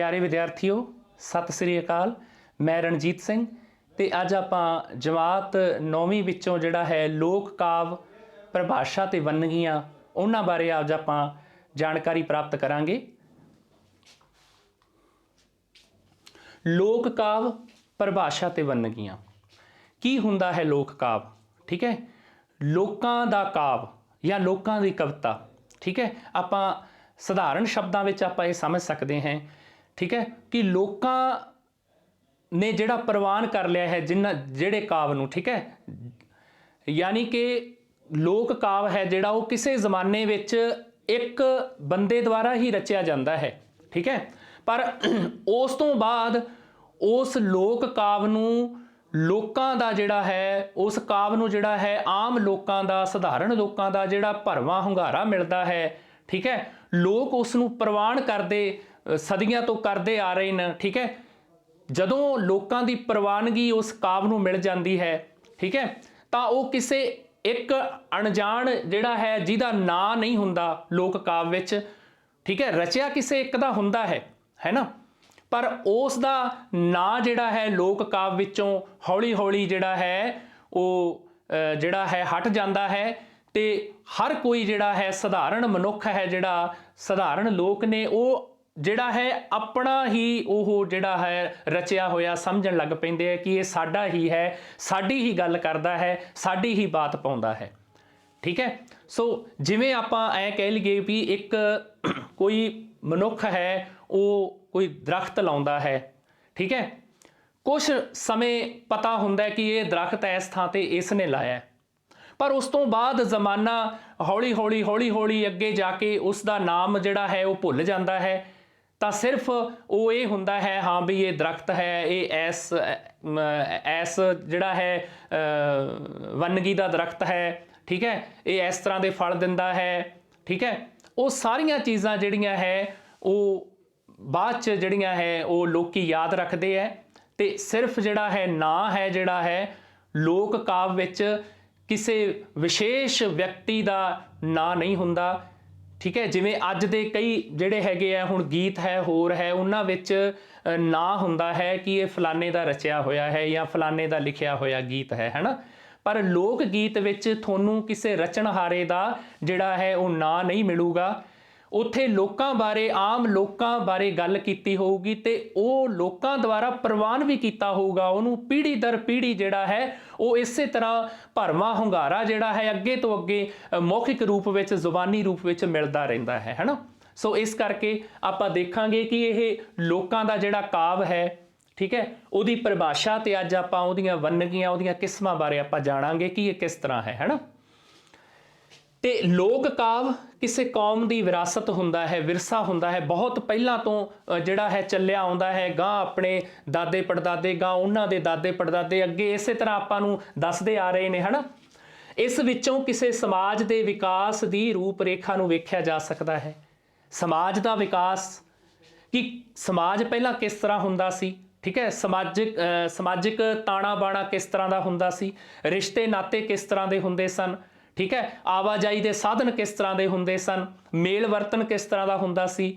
प्यारे विद्यार्थियों सत श्री अकाल। मैं रणजीत सिंह ते अज आपां जमात 9वीं विचों जिहड़ा है लोक काव परिभाषा ते वन्नगियां उन्हां बारे अज आपां जानकारी प्राप्त करांगे। लोक काव परिभाषा ते वन्नगियां की हुंदा है लोक काव। ठीक है, लोकां दा काव या लोकां दी कविता। ठीक है, आपां सधारण शब्दां विच आपां ये समझ सकते हैं। ठीक है कि लोकां ने जिहड़ा प्रवान कर लिया है जिन्हां जिहड़े काव नूं। ठीक है, यानी कि लोक काव है जिहड़ा वो किसी जमाने विच एक बंदे द्वारा ही रचिया जाता है। ठीक है, पर उस तो बाद उस लोक काव नूं लोकां दा जिहड़ा है उस काव नूं जिहड़ा है आम लोकां दा सधारण लोकां दा जिहड़ा भरवां hungaरा मिलता है। ठीक है, लोग उस नूं प्रवान करते सदियां तो करते आ रहे हैं। ठीक है, जदों लोकां दी प्रवानगी उस काव नूं मिल जाती है, ठीक है, तो वो किसी एक अणजाण जिहड़ा है जिहदा नां नहीं हुंदा लोक काव विच। ठीक है, रचिया किसी एक दा हुंदा है ना, पर उस दा नां जिहड़ा है लोक काव विचों हौली हौली जिहड़ा है वो जिहड़ा है हट जाता है ते हर कोई जिहड़ा है सधारण मनुख है जिहड़ा सधारण लोक ने वो जिहड़ा है अपना ही वो जिहड़ा है रचिया होया समझण लग पैंदे है कि ये साडा ही है, साडी ही गल करदा है, साडी ही बात पाउंदा है। ठीक है, सो जिवें आपां ऐ कह लईए भी एक कोई मनुख है वो कोई दरख्त लाउंदा है। ठीक है, कुछ समय पता हुंदा है कि ये दरख्त इस थां ते इसने लाया है, पर उस तो बाद जमाना हौली हौली अगे जाके उसका नाम जिहड़ा है वो भुल जाता है। तो सिर्फ वो ये हुंदा है हाँ भी ये दरख्त है, ये ऐस जिहड़ा है वन्नगी दा दरख्त है। ठीक है, ये इस तरह के फल दिंदा है। ठीक है, वो सारियां चीज़ां जिहड़ियां है वो बाद च जिहड़ियां है वो लोकी याद रखते हैं ते सिर्फ जिहड़ा है नां है जिहड़ा है लोक काव विच किसी विशेष व्यक्ति का नां नहीं हुंदा। ठीक है, जिवें अज दे कई जिहड़े हैगे आ हुण गीत है होर है उन्हां विच नां हुंदा है कि ये फलाने दा रचिया होया है या फलाने दा लिखिया होया गीत है ना, पर लोक गीत विच तुहानूं किसी रचनहारे दा जिहड़ा है वो नां नहीं मिलूगा। उत्थे लोकां बारे आम लोकां बारे गल कीती होऊगी ते ਉਹ ਲੋਕਾਂ द्वारा प्रवान भी कीता होऊगा। ਉਹਨੂੰ पीढ़ी दर पीढ़ी जिहड़ा है वो इसे तरह भरवां ਹੁੰਗਾਰਾ जिहड़ा है अगे तो अगे मौखिक रूप विच जुबानी रूप विच मिलदा रहिंदा है ना। सो इस करके आपां देखांगे कि ये लोकां दा जिहड़ा काव है, ठीक है, ਉਹਦੀ परिभाषा ते अज आपां ਉਹਦੀਆਂ वन्नगियां ਉਹਦੀਆਂ किस्मां बारे आपां जाणांगे कि ये किस तरह है ना। ਤੇ ਲੋਕ ਕਾਵ ਕਿਸੇ ਕੌਮ ਦੀ ਵਿਰਾਸਤ ਹੁੰਦਾ ਹੈ, ਵਿਰਸਾ ਹੁੰਦਾ ਹੈ, ਬਹੁਤ ਪਹਿਲਾਂ ਤੋਂ ਜਿਹੜਾ ਹੈ ਚੱਲਿਆ ਆਉਂਦਾ ਹੈ। ਗਾਂ ਆਪਣੇ ਦਾਦੇ ਪੜਦਾਦੇ ਗਾਂ ਉਹਨਾਂ ਦੇ ਦਾਦੇ ਪੜਦਾਦੇ ਅੱਗੇ ਇਸੇ ਤਰ੍ਹਾਂ ਆਪਾਂ ਨੂੰ ਦੱਸਦੇ ਆ ਰਹੇ ਨੇ ਹਨਾ। ਇਸ ਵਿੱਚੋਂ ਕਿਸੇ ਸਮਾਜ ਦੇ ਵਿਕਾਸ ਦੀ ਰੂਪ ਰੇਖਾ ਨੂੰ ਵੇਖਿਆ ਜਾ ਸਕਦਾ ਹੈ। ਸਮਾਜ ਦਾ ਵਿਕਾਸ ਕਿ ਸਮਾਜ ਪਹਿਲਾਂ ਕਿਸ ਤਰ੍ਹਾਂ ਹੁੰਦਾ ਸੀ। ठीक है, ਸਮਾਜਿਕ ਤਾਣਾ ਬਾਣਾ ਕਿਸ ਤਰ੍ਹਾਂ ਦਾ ਹੁੰਦਾ ਸੀ, ਰਿਸ਼ਤੇ ਨਾਤੇ ਕਿਸ ਤਰ੍ਹਾਂ ਦੇ ਹੁੰਦੇ ਸਨ। ठीक है, आवाजाई के साधन किस तरह के होंदे सन, मेल वर्तन किस तरह का हुंदा सी,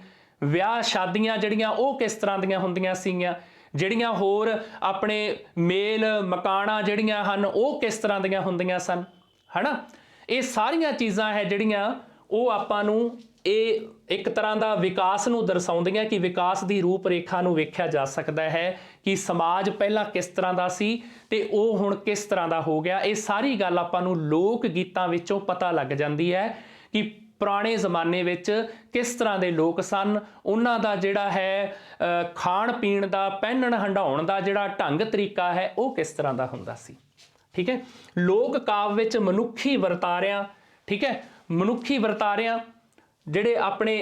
विआह शादियां जिहड़ियां वो किस तरह दियां हुंदियां सीगियां, जिहड़ियां होर अपने मेल मकाना जिहड़ियां हन वो किस तरह दियां हुंदियां सन है ना। ये सारियां चीज़ां है जिहड़ियां वो आपां नूं ये एक तरह का विकास नूं दर्शाउंदियां कि विकास की रूप रेखा नूं वेख्या जा सकता है कि समाज पहला किस तरह का सी ते वो हुण किस तरह का हो गया। ये सारी गल आपां नूं लोक गीतां विचों पता लग जाती है कि पुराने ज़माने विच किस तरह के लोग सन, उन्हां दा जिहड़ा है खाण पीण दा पहनण हंडाउण दा जिहड़ा ढंग तरीका है वो किस तरह का हुंदा सी। ठीक है, लोक काव विच मनुखी वरतारियां, ठीक है, मनुखी वरतारियां ਜਿਹੜੇ ਆਪਣੇ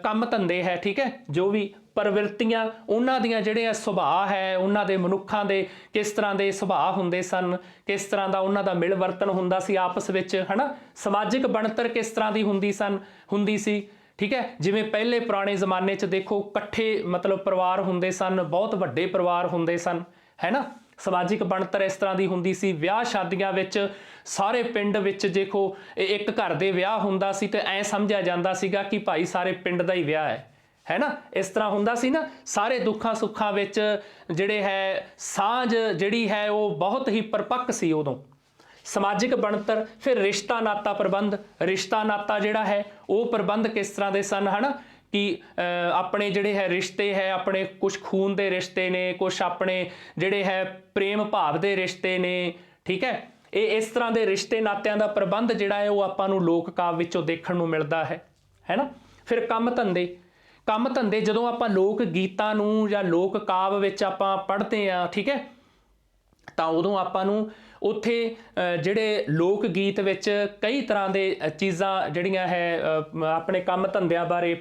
ਕੰਮ ਧੰਦੇ ਹੈ, ठीक है, जो भी प्रवृत्तियां उन्हां दियां ਜਿਹੜੀਆਂ ਸੁਭਾਅ है उन्हां दे मनुखां दे किस तरह के ਸੁਭਾਅ ਹੁੰਦੇ ਸਨ, किस तरह का उन्हां दा मिल वर्तन ਹੁੰਦਾ ਸੀ आपस ਵਿੱਚ है ना। समाजिक ਬਣਤਰ किस तरह की ਹੁੰਦੀ ਸੀ। ठीक है, जिवें पहले पुराने जमाने च देखो इकट्ठे मतलब परिवार ਹੁੰਦੇ ਸਨ, बहुत ਵੱਡੇ परिवार ਹੁੰਦੇ ਸਨ है ना। समाजिक ਬਣਤਰ इस तरह की ਹੁੰਦੀ ਸੀ। ਵਿਆਹ ਸ਼ਾਦੀਆਂ ਵਿੱਚ ਸਾਰੇ ਪਿੰਡ ਵਿੱਚ ਦੇਖੋ ਇੱਕ ਘਰ ਦੇ ਵਿਆਹ ਹੁੰਦਾ ਸੀ ਤੇ ਐ ਸਮਝਿਆ ਜਾਂਦਾ ਸੀਗਾ ਕਿ ਭਾਈ ਸਾਰੇ ਪਿੰਡ ਦਾ ਹੀ ਵਿਆਹ है ना। इस तरह हुंदा सी ना, सारे दुखा सुखा विच जिहड़े है सांझ जिहड़ी है वो बहुत ही परपक्क सी उदों। समाजिक बनतर, फिर रिश्ता नाता प्रबंध, रिश्ता नाता जिहड़ा है वो प्रबंध किस तरह दे सन, है ना कि अपने जिहड़े है रिश्ते है अपने कुछ खून के रिश्ते ने, कुछ अपने जिहड़े है प्रेम भाव के रिश्ते ने, ठीक है। ये इस तरह के रिश्ते नात्यां दा प्रबंध जिहड़ा है वो आपां नूं लोक काव्य विचों देखण नूं मिलदा है ना। फिर काम धंधे जदों आपां लोक गीतां नूं जां लोक काव्य विच आपां पढ़दे आ, ठीक है, तां उदों आपां नूं उत्थे जिहड़े लोक गीत विच कई तरह के चीज़ां जिहड़ियां है अपने काम धंधिਆਂ बारे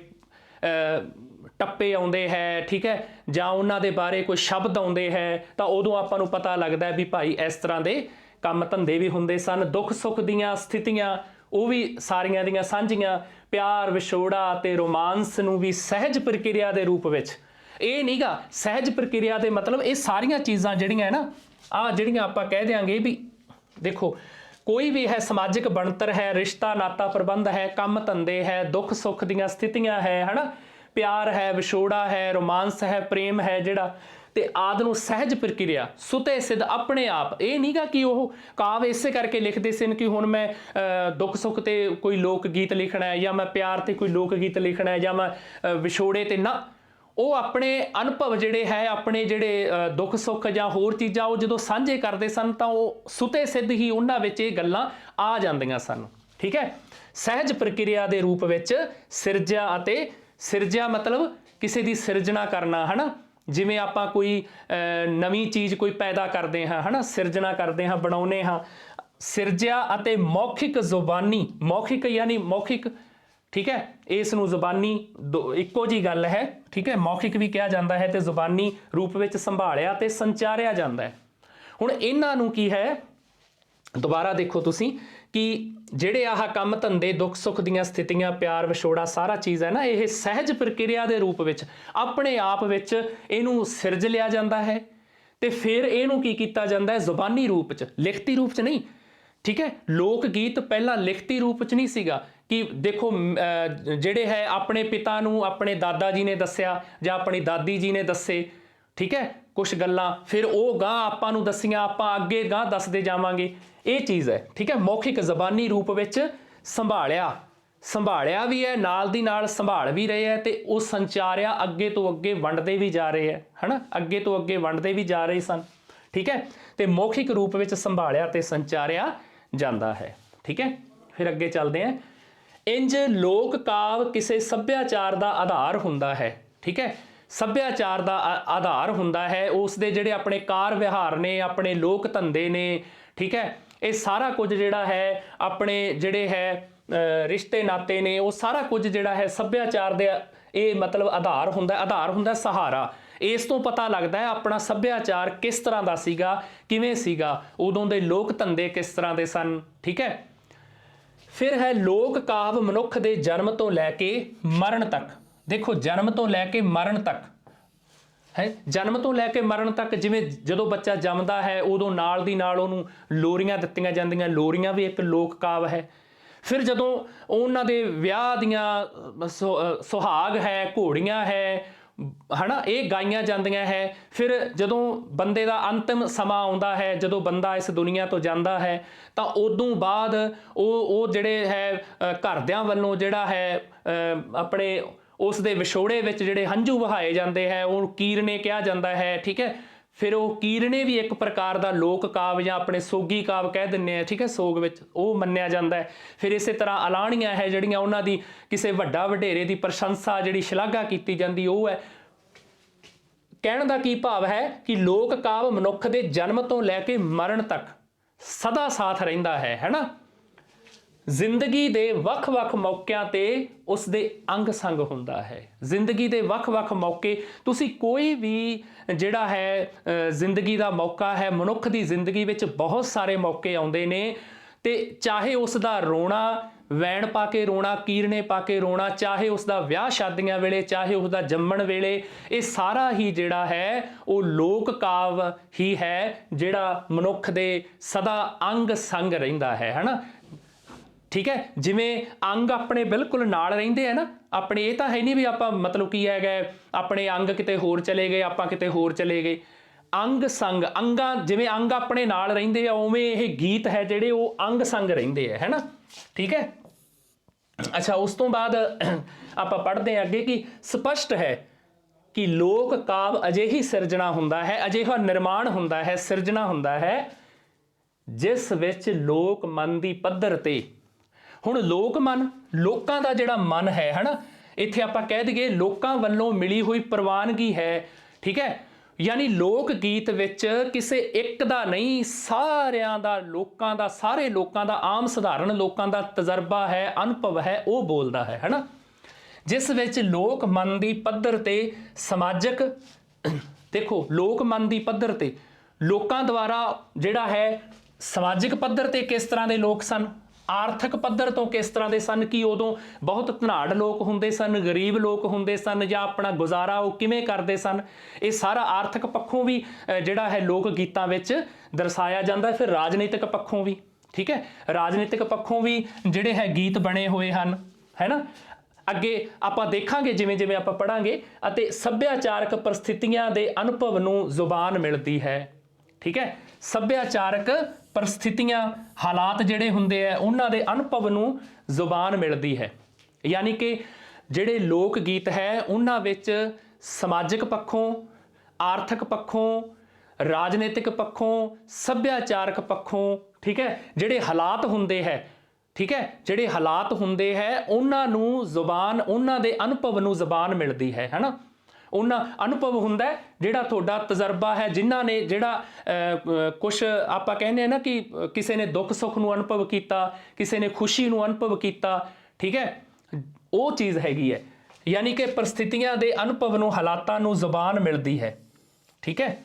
टप्पे आउंदे है, ठीक है, जां उन्हां दे बारे कोई शब्द आउंदे है, तां उदों आपां नूं पता लगदा भी भाई इस तरह के काम धंधे भी हुंदे सन। दुख सुख दीयां स्थितियां वो भी सारियां दियां सांझियां, प्यार विछोड़ा ते रोमांस नूं भी सहज प्रक्रिया के रूप विच, ये नहीं गा सहज प्रक्रिया के मतलब ये सारियां चीज़ां जिहड़ियां ना आ जिहड़ियां आपां कह देंगे भी देखो कोई भी है समाजिक बनतर है, रिश्ता नाता प्रबंध है, काम धंधे है, दुख सुख दीयां स्थितियां है ना, प्यार है विछोड़ा है, रोमांस है, प्रेम है जिहड़ा ते आदि नूं सहज प्रक्रिया सुते सिद्ध अपने आप। ये नहीं गा कि वह काव्य इसे करके लिखते सन कि हुण मैं दुख सुख ते कोई लोक गीत लिखना है या मैं प्यार ते कोई लोक गीत लिखना है या मैं विछोड़े ते ना, वो अपने अनुभव जिहड़े है अपने जिहड़े दुख सुख जां होर चीज़ां वो जदों सांझे करते सन तां वो सुते सिद्ध ही उन्हां विच ये गल्लां आ जांदियां सन, ठीक है। सहज प्रक्रिया के रूप विच सिरजा अते सिरजा मतलब किसी की सिरजना करना, है ना, जिवें आपां कोई नवीं चीज़ कोई पैदा करते हैं, है ना, सिरजना करते हैं बनाउने हाँ। सिरजा अते मौखिक जुबानी, मौखिक यानी मौखिक, ठीक है, इस नूं जुबानी इक्को जी गल है, ठीक है, मौखिक भी कहा जाता है तो जुबानी रूप में संभालिया ते संचारिया जाता है। हुण इन्हां नूं की है दोबारा देखो तुसीं कि जिहड़े आह काम धंधे दुख सुख दीयां स्थितियां प्यार विछोड़ा सारा चीज़ है ना, यह सहज प्रक्रिया के रूप में अपने आप विच इहनूं सिरज लिया जाता है तो फिर इहनूं की कीता जाता है जुबानी रूप च, लिखती रूप च नहीं, ठीक है। लोक गीत पहला लिखती रूप च नहीं सीगा कि देखो जिहड़े है अपने पिता नूं अपने दादा जी ने दस्सिया जां अपनी दादी जी ने दस्से, ठीक है, कुछ गल्लां फिर वो गां आपां नूं दस्सियां आपां अगे गां दसदे जावांगे, ये चीज़ है, ठीक है। मौखिक जबानी रूप विच संभालिया भी है, नाल दी नाल संभाल भी रहे हैं, तो वो संचारिया अगे तो अगे वंडते भी जा रहे हैं, है ना, अगे तो अगे वंडते भी जा रहे सन, ठीक है। तो मौखिक रूप विच संभालिया ते संचारिया जाता है, ठीक है। फिर अगे चलते हैं। इंज लोक काव्य किसी सभ्याचार का आधार हुंदा है, ठीक है, सभ्याचार का आधार हुंदा है, उसके जिहड़े अपने कार व्यवहार ने अपने लोक धंधे ने, ठीक है, ये सारा कुछ जिहड़ा है अपने जिहड़े है रिश्ते नाते ने वो सारा कुछ जिहड़ा है सभ्याचार दे ये मतलब आधार हुंदा सहारा। इस तो पता लगता है अपना सभ्याचार किस तरह का सीगा, किवें सीगा, उदों दे लोक धंधे किस तरह के सन, ठीक है। फिर है लोक काव्य मनुख के जन्म तो लैके मरण तक, देखो जन्म तो लैके मरण तक है, जन्म तो लैके मरण तक, जिवें जदों बच्चा जमदा है उदों नाल दी नाल उहनूं लोरियां दित्तियां जांदियां, लोरियां भी एक लोक काव्य है। फिर जदों उन्हां दे विआह दियां सुहाग है, घोड़ियां है ना, ये गाईयां जांदियां है। फिर जदों बंदे दा अंतिम समा आउंदा है, जदों बंदा इस दुनिया तो जांदा है, तां उदों बाद वो जिहड़े है घरदियां वल्लों जिहड़ा है अपने उस दे विछोड़े विच जिहड़े हंझू वहाए जाते हैं वो कीरने कहा जाता है, ठीक है। फिर वो कीरने भी एक प्रकार का लोक काव्य या अपने सोगी काव्य कह दिंदे हैं, ठीक है, सोग विच वो मन्निया जाता है। फिर इस तरह अलाणियां है जिहड़ियां उन्हां दी किसी वड्डा वडेरे की प्रशंसा जिहड़ी शलाघा की जाती वो है। कहण दा की भाव है कि लोक काव्य मनुख के जन्म तो लैके मरण तक सदा साथ रहिंदा है ना, जिंदगी दे वख-वख मौकिਆਂ ते उस दे अंग संग हुंदा है। जिंदगी दे वख-वख मौके, तुसी कोई भी जिहड़ा है जिंदगी दा मौका है, मनुख दी जिंदगी विच बहुत सारे मौके आउंदे ने, ते चाहे उसदा रोना वैण पा के रोना, कीरने पा के रोना, चाहे उसदा विआह शादियां वेले, चाहे उसदा जम्मण वेले, ये सारा ही जिहड़ा है वो लोक काव्य ही है जिहड़ा मनुख दे सदा अंग संग रहिंदा है ना, ठीक है। जिमें अंग अपने बिल्कुल नाल रहिंदे है ना, ਆਪਣੇ ਇਹ ਤਾਂ ਹੈ ਨਹੀਂ ਵੀ ਆਪਾਂ ਮਤਲਬ ਕੀ ਹੈਗਾ ਆਪਣੇ ਅੰਗ ਕਿਤੇ ਹੋਰ ਚਲੇ ਗਏ, ਆਪਾਂ ਕਿਤੇ ਹੋਰ ਚਲੇ ਗਏ। ਅੰਗ ਸੰਗ, ਅੰਗਾਂ ਜਿਵੇਂ ਅੰਗ ਆਪਣੇ ਨਾਲ ਰਹਿੰਦੇ ਆ ਉਵੇਂ ਇਹ ਗੀਤ ਹੈ ਜਿਹੜੇ ਉਹ ਅੰਗ ਸੰਗ ਰਹਿੰਦੇ ਆ, ਹੈ ਨਾ। ਠੀਕ ਹੈ। ਅੱਛਾ, ਉਸ ਤੋਂ ਬਾਅਦ ਆਪਾਂ ਪੜ੍ਹਦੇ ਹਾਂ ਅੱਗੇ ਕਿ ਸਪਸ਼ਟ ਹੈ ਕਿ ਲੋਕ ਕਾਵ ਅਜਿਹੀ ਸਿਰਜਣਾ ਹੁੰਦਾ ਹੈ, ਅਜਿਹਾ ਨਿਰਮਾਣ ਹੁੰਦਾ ਹੈ, ਸਿਰਜਣਾ ਹੁੰਦਾ ਹੈ ਜਿਸ ਵਿੱਚ ਲੋਕ ਮਨ ਦੀ ਪੱਧਰ ਤੇ, ਹੁਣ ਲੋਕ ਮਨ, ਲੋਕਾਂ ਦਾ ਜਿਹੜਾ ਮਨ ਹੈ ਹਨਾ, ਇੱਥੇ ਆਪਾਂ ਕਹਿ ਦਈਏ ਲੋਕਾਂ ਵੱਲੋਂ ਮਿਲੀ ਹੋਈ ਪ੍ਰਵਾਨਗੀ ਹੈ। ਠੀਕ ਹੈ। ਯਾਨੀ ਲੋਕ ਗੀਤ ਵਿੱਚ ਕਿਸੇ ਇੱਕ ਦਾ ਨਹੀਂ, ਸਾਰਿਆਂ ਦਾ, ਲੋਕਾਂ ਦਾ, ਸਾਰੇ ਲੋਕਾਂ ਦਾ, ਆਮ ਸਧਾਰਨ ਲੋਕਾਂ ਦਾ ਤਜਰਬਾ ਹੈ, ਅਨੁਭਵ ਹੈ, ਉਹ ਬੋਲਦਾ ਹੈ ਹਨਾ। ਜਿਸ ਵਿੱਚ ਲੋਕ ਮਨ ਦੀ ਪੱਧਰ ਤੇ ਸਮਾਜਿਕ, ਦੇਖੋ ਲੋਕ ਮਨ ਦੀ ਪੱਧਰ ਤੇ ਲੋਕਾਂ ਦੁਆਰਾ ਜਿਹੜਾ ਹੈ ਸਮਾਜਿਕ ਪੱਧਰ ਤੇ ਕਿਸ ਤਰ੍ਹਾਂ ਦੇ ਲੋਕ ਸਨ, ਆਰਥਿਕ ਪੱਧਰ ਤੋਂ ਕਿਸ ਤਰ੍ਹਾਂ ਦੇ ਸਨ, ਕਿ ਉਦੋਂ ਬਹੁਤ ਧਨਾੜ ਲੋਕ ਹੁੰਦੇ ਸਨ, ਗਰੀਬ ਲੋਕ ਹੁੰਦੇ ਸਨ, ਜਾਂ ਆਪਣਾ ਗੁਜ਼ਾਰਾ ਉਹ ਕਿਵੇਂ ਕਰਦੇ ਸਨ, ਇਹ ਸਾਰਾ ਆਰਥਿਕ ਪੱਖੋਂ ਵੀ ਜਿਹੜਾ ਹੈ ਲੋਕ ਗੀਤਾਂ ਵਿੱਚ ਦਰਸਾਇਆ ਜਾਂਦਾ। ਫਿਰ ਰਾਜਨੀਤਿਕ ਪੱਖੋਂ ਵੀ, ਠੀਕ ਹੈ, ਰਾਜਨੀਤਿਕ ਪੱਖੋਂ ਵੀ ਜਿਹੜੇ ਹੈ ਗੀਤ ਬਣੇ ਹੋਏ ਹਨ, ਹੈ ਨਾ। ਅੱਗੇ ਆਪਾਂ ਦੇਖਾਂਗੇ ਜਿਵੇਂ ਜਿਵੇਂ ਆਪਾਂ ਪੜ੍ਹਾਂਗੇ। ਅਤੇ ਸੱਭਿਆਚਾਰਕ ਪਰਿਸਥਿਤੀਆਂ ਦੇ ਅਨੁਭਵ ਨੂੰ ਜ਼ੁਬਾਨ ਮਿਲਦੀ ਹੈ। ਠੀਕ ਹੈ। ਸੱਭਿਆਚਾਰਕ ਪਰਿਸਥਿਤੀਆਂ, ਹਾਲਾਤ ਜਿਹੜੇ ਹੁੰਦੇ ਆ ਉਹਨਾਂ ਦੇ ਅਨੁਭਵ ਨੂੰ ਜ਼ੁਬਾਨ ਮਿਲਦੀ ਹੈ। ਯਾਨੀ ਕਿ ਜਿਹੜੇ ਲੋਕ ਗੀਤ ਹੈ ਉਹਨਾਂ ਵਿੱਚ ਸਮਾਜਿਕ ਪੱਖੋਂ, ਆਰਥਿਕ ਪੱਖੋਂ, ਰਾਜਨੀਤਿਕ ਪੱਖੋਂ, ਸੱਭਿਆਚਾਰਕ ਪੱਖੋਂ, ਠੀਕ ਹੈ, ਜਿਹੜੇ ਹਾਲਾਤ ਹੁੰਦੇ ਹੈ, ਠੀਕ ਹੈ, ਜਿਹੜੇ ਹਾਲਾਤ ਹੁੰਦੇ ਹੈ ਉਹਨਾਂ ਨੂੰ ਜ਼ੁਬਾਨ, ਉਹਨਾਂ ਦੇ ਅਨੁਭਵ ਨੂੰ ਜ਼ੁਬਾਨ ਮਿਲਦੀ ਹੈ, ਹੈ ਨਾ। ਉਹਨਾਂ ਅਨੁਭਵ ਹੁੰਦਾ ਜਿਹੜਾ ਤੁਹਾਡਾ ਤਜਰਬਾ ਹੈ, ਜਿਨ੍ਹਾਂ ਨੇ ਜਿਹੜਾ ਕੁਛ ਆਪਾਂ ਕਹਿੰਦੇ ਆ ਨਾ ਕਿ ਕਿਸੇ ਨੇ ਦੁੱਖ ਸੁੱਖ ਨੂੰ ਅਨੁਭਵ ਕੀਤਾ, ਕਿਸੇ ਨੇ ਖੁਸ਼ੀ ਨੂੰ ਅਨੁਭਵ ਕੀਤਾ, ਠੀਕ ਹੈ, ਉਹ ਚੀਜ਼ ਹੈਗੀ ਹੈ। ਯਾਨੀ ਕਿ ਪਰਿਸਥਿਤੀਆਂ ਦੇ ਅਨੁਭਵ ਨੂੰ, ਹਾਲਾਤਾਂ ਨੂੰ ਜ਼ੁਬਾਨ ਮਿਲਦੀ ਹੈ। ਠੀਕ ਹੈ।